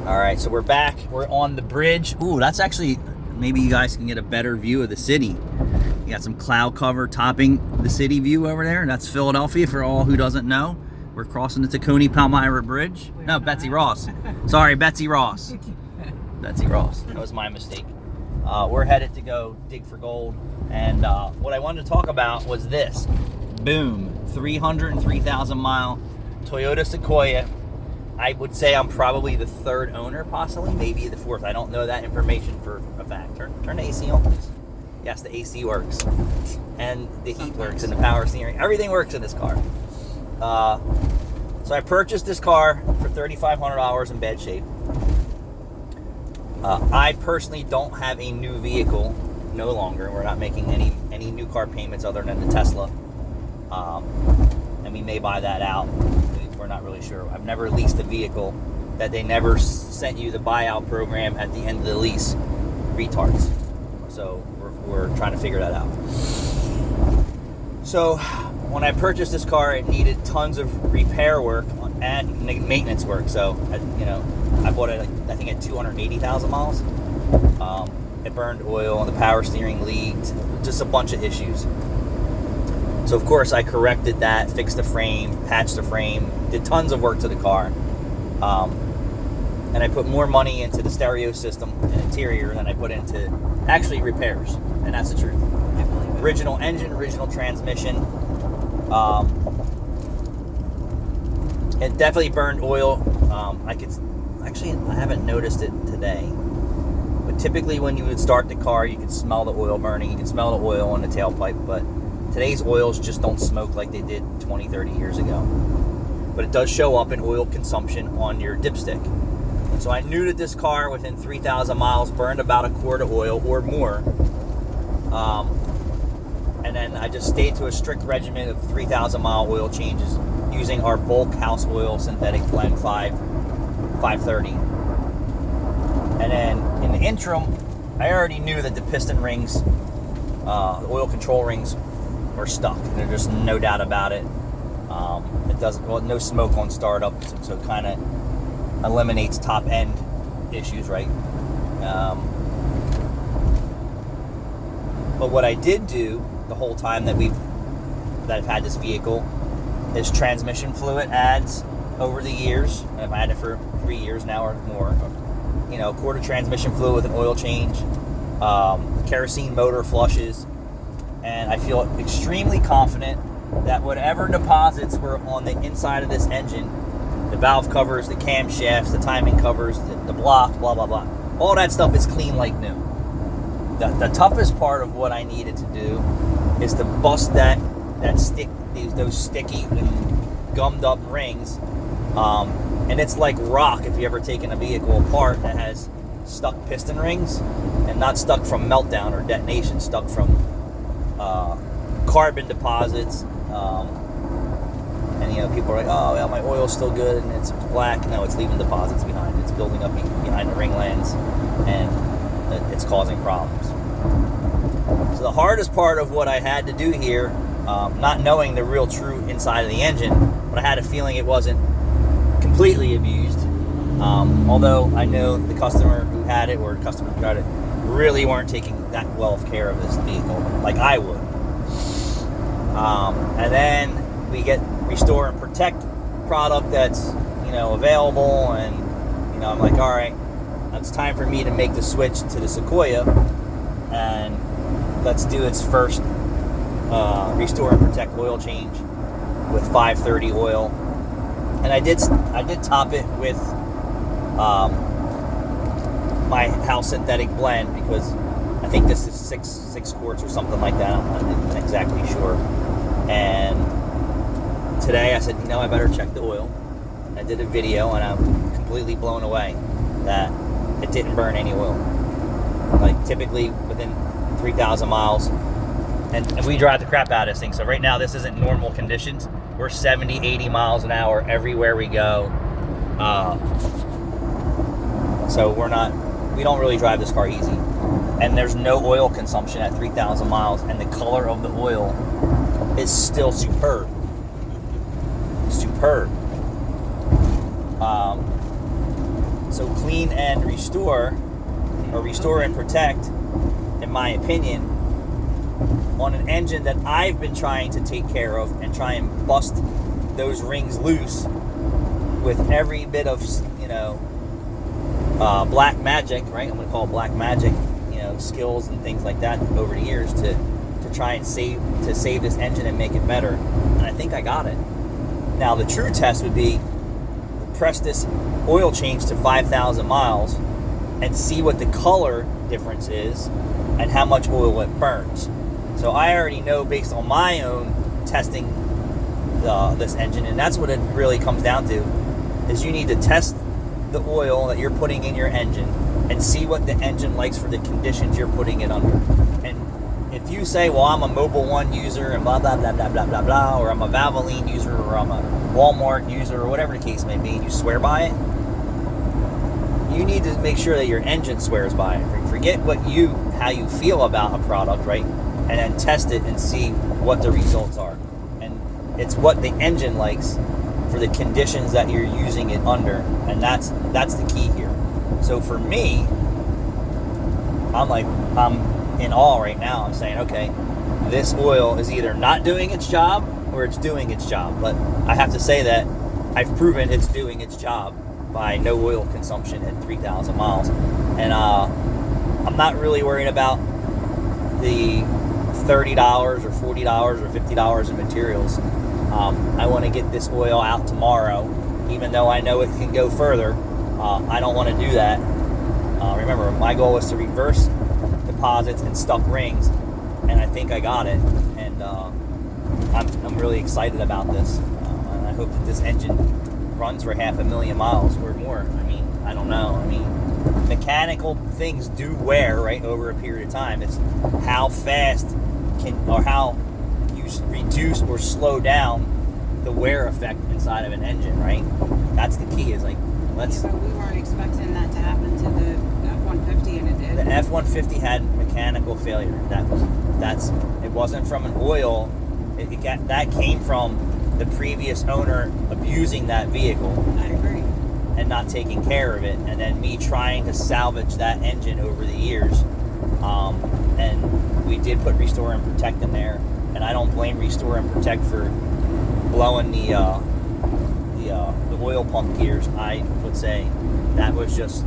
All right, so we're back. We're on the bridge. Ooh, that's actually, maybe you guys can get a better view of the city. You got some cloud cover topping the city view over there. That's Philadelphia for all who doesn't know. We're crossing the Tacony-Palmyra Bridge. No, Betsy Ross. Sorry, Betsy Ross. Betsy Ross. That was my mistake. We're headed to go dig for gold. And what I wanted to talk about was this. Boom. 303,000 mile Toyota Sequoia. I would say I'm probably the third owner, possibly, maybe the fourth. I don't know that information for a fact. Turn the AC on, please. Yes, the AC works. And the heat works and the power steering. Everything works in this car. So I purchased this car for $3,500 in bad shape. I personally don't have a new vehicle no longer. We're not making any new car payments other than the Tesla. And we may buy that out. We're not really sure. I've never leased a vehicle that they never sent you the buyout program at the end of the lease. Retards. So we're trying to figure that out. So when I purchased this car, it needed tons of repair work and maintenance work. So I bought it, I think, at 280,000 miles. It burned oil and the power steering leaked. Just a bunch of issues. So of course I corrected that, fixed the frame, patched the frame, did tons of work to the car. And I put more money into the stereo system and interior than I put into actually repairs. And that's the truth. Original engine, original transmission. It definitely burned oil. I haven't noticed it today. But typically when you would start the car, you could smell the oil burning. You could smell the oil in the tailpipe, but today's oils just don't smoke like they did 20, 30 years ago. But it does show up in oil consumption on your dipstick. So I knew that this car within 3,000 miles burned about a quart of oil or more. And then I just stayed to a strict regimen of 3,000 mile oil changes using our bulk house oil synthetic blend 530. And then in the interim, I already knew that the piston rings, the oil control rings, were stuck. There's just no doubt about it. It doesn't, no smoke on startup, so it kind of eliminates top end issues, right? But what I did do the whole time that I've had this vehicle is transmission fluid adds over the years. And I've had it for 3 years now or more. A quart of transmission fluid with an oil change, kerosene motor flushes. And I feel extremely confident that whatever deposits were on the inside of this engine, the valve covers, the camshafts, the timing covers, the block, blah, blah, blah, all that stuff is clean like new. The toughest part of what I needed to do is to bust those sticky and gummed up rings. And it's like rock if you ever taken a vehicle apart that has stuck piston rings, and not stuck from meltdown or detonation, stuck from carbon deposits, and people are like, oh well, my oil's still good and it's black. No, it's leaving deposits behind. It's building up behind the ring lands, and it's causing problems. So the hardest part of what I had to do here, not knowing the real true inside of the engine, but I had a feeling it wasn't completely abused, although I know the customer who had it, or customer who got it, really weren't taking that well of care of this vehicle like I would. And then we get Restore and Protect product that's available, and I'm like, all right, it's time for me to make the switch to the Sequoia, and let's do its first Restore and Protect oil change with 530 oil. And I did top it with my house synthetic blend, because I think this is six quarts or something like that. I'm not exactly sure. And today I said, I better check the oil. I did a video, and I'm completely blown away that it didn't burn any oil. Like typically within 3,000 miles, and we drive the crap out of this thing. So right now this isn't normal conditions. We're 70, 80 miles an hour everywhere we go. So we don't really drive this car easy. And there's no oil consumption at 3,000 miles, and the color of the oil is still superb. So clean and restore, or restore and protect, in my opinion, on an engine that I've been trying to take care of and try and bust those rings loose with every bit of, black magic, right? I'm going to call it black magic, skills and things like that over the years to try and save this engine and make it better. And I think I got it. Now the true test would be press this oil change to 5,000 miles and see what the color difference is and how much oil it burns. So I already know based on my own testing this engine, and that's what it really comes down to, is you need to test the oil that you're putting in your engine and see what the engine likes for the conditions you're putting it under. And if you say, well, I'm a Mobil 1 user and blah, blah, blah, blah, blah, blah, blah, or I'm a Valvoline user, or I'm a Walmart user, or whatever the case may be, and you swear by it, you need to make sure that your engine swears by it. Forget how you feel about a product, right? And then test it and see what the results are. And it's what the engine likes for the conditions that you're using it under, and that's the key here. So for me, I'm in awe right now. I'm saying, okay, this oil is either not doing its job or it's doing its job. But I have to say that I've proven it's doing its job by no oil consumption at 3,000 miles. And I'm not really worried about the $30 or $40 or $50 in materials. I want to get this oil out tomorrow, even though I know it can go further. I don't want to do that. Remember, my goal was to reverse deposits and stuck rings, and I think I got it. And I'm really excited about this. And I hope that this engine runs for 500,000 miles or more. I mean, I don't know. I mean, mechanical things do wear, right, over a period of time. It's how fast how you reduce or slow down the wear effect inside of an engine, right? That's the key. Is like, but we weren't expecting that to happen to the F-150, and it did. The F-150 had mechanical failure. It wasn't from an oil. That came from the previous owner abusing that vehicle. I agree. And not taking care of it, and then me trying to salvage that engine over the years. And we did put Restore and Protect in there, and I don't blame Restore and Protect for blowing the oil pump gears. I would say that was just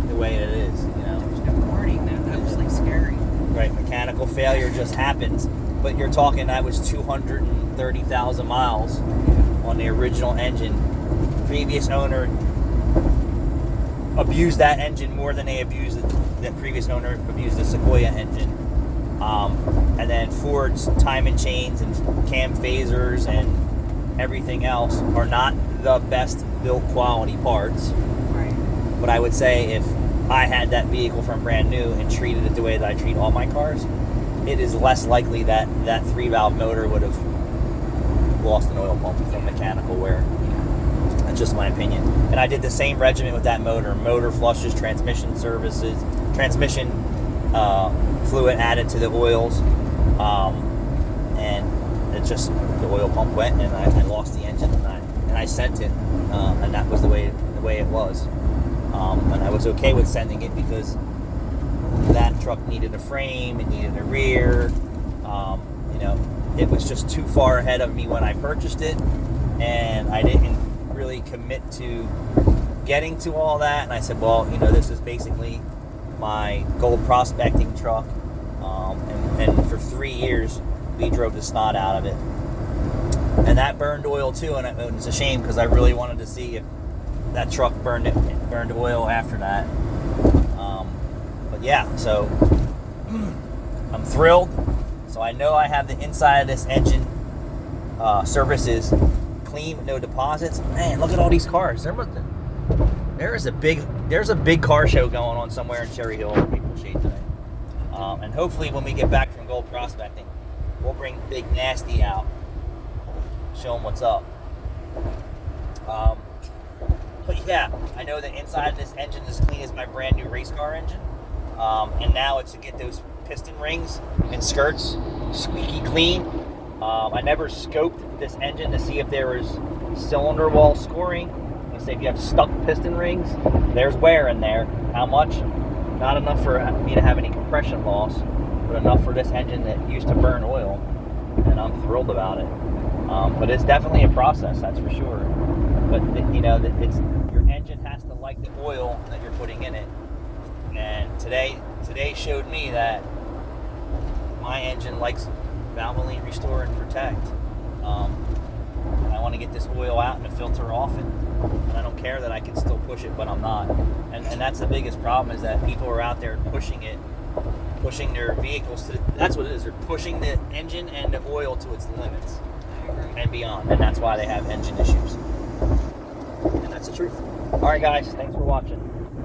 the way it is. There's no warning. That was like scary. Right, mechanical failure just happens, but you're talking that was 230,000 miles on the original engine. Previous owner abused that engine more than the previous owner abused the Sequoia engine. And then Ford's timing chains and cam phasers and everything else are not the best built quality parts. Right. But I would say if I had that vehicle from brand new and treated it the way that I treat all my cars, it is less likely that 3-valve motor would have lost an oil pump from mechanical wear. That's just my opinion. And I did the same regimen with that motor. Motor flushes, transmission services, transmission fluid added to the oils. And it just, the oil pump went and I lost the engine and I sent it. And that was the way it was. And I was okay with sending it because that truck needed a frame, it needed a rear. It was just too far ahead of me when I purchased it, and I didn't really commit to getting to all that. And I said, well, this is basically my gold prospecting truck, and for 3 years we drove the snot out of it, and that burned oil too. And it was a shame because I really wanted to see if that truck burned oil after that. But yeah, so I'm thrilled. So I know I have the inside of this engine surfaces clean with no deposits. Man, look at all these cars. There's a big car show going on somewhere in Cherry Hill in Maple Shade today. And hopefully when we get back from gold prospecting, we'll bring Big Nasty out, show him what's up. But yeah, I know the inside of this engine is clean as my brand new race car engine. And now it's to get those piston rings and skirts squeaky clean. I never scoped this engine to see if there was cylinder wall scoring. say if you have stuck piston rings, there's wear in there. How much? Not enough for me to have any compression loss, but enough for this engine that used to burn oil, and I'm thrilled about it. But it's definitely a process, that's for sure. But you know, it's your engine has to like the oil that you're putting in it. And today showed me that my engine likes Valvoline Restore and Protect. And I want to get this oil out and the filter off, and I don't care that I can still push it, but I'm not. And that's the biggest problem, is that people are out there pushing their vehicles to that's what it is. They're pushing the engine and the oil to its limits and beyond, and that's why they have engine issues. And that's the truth. All right, guys, thanks for watching.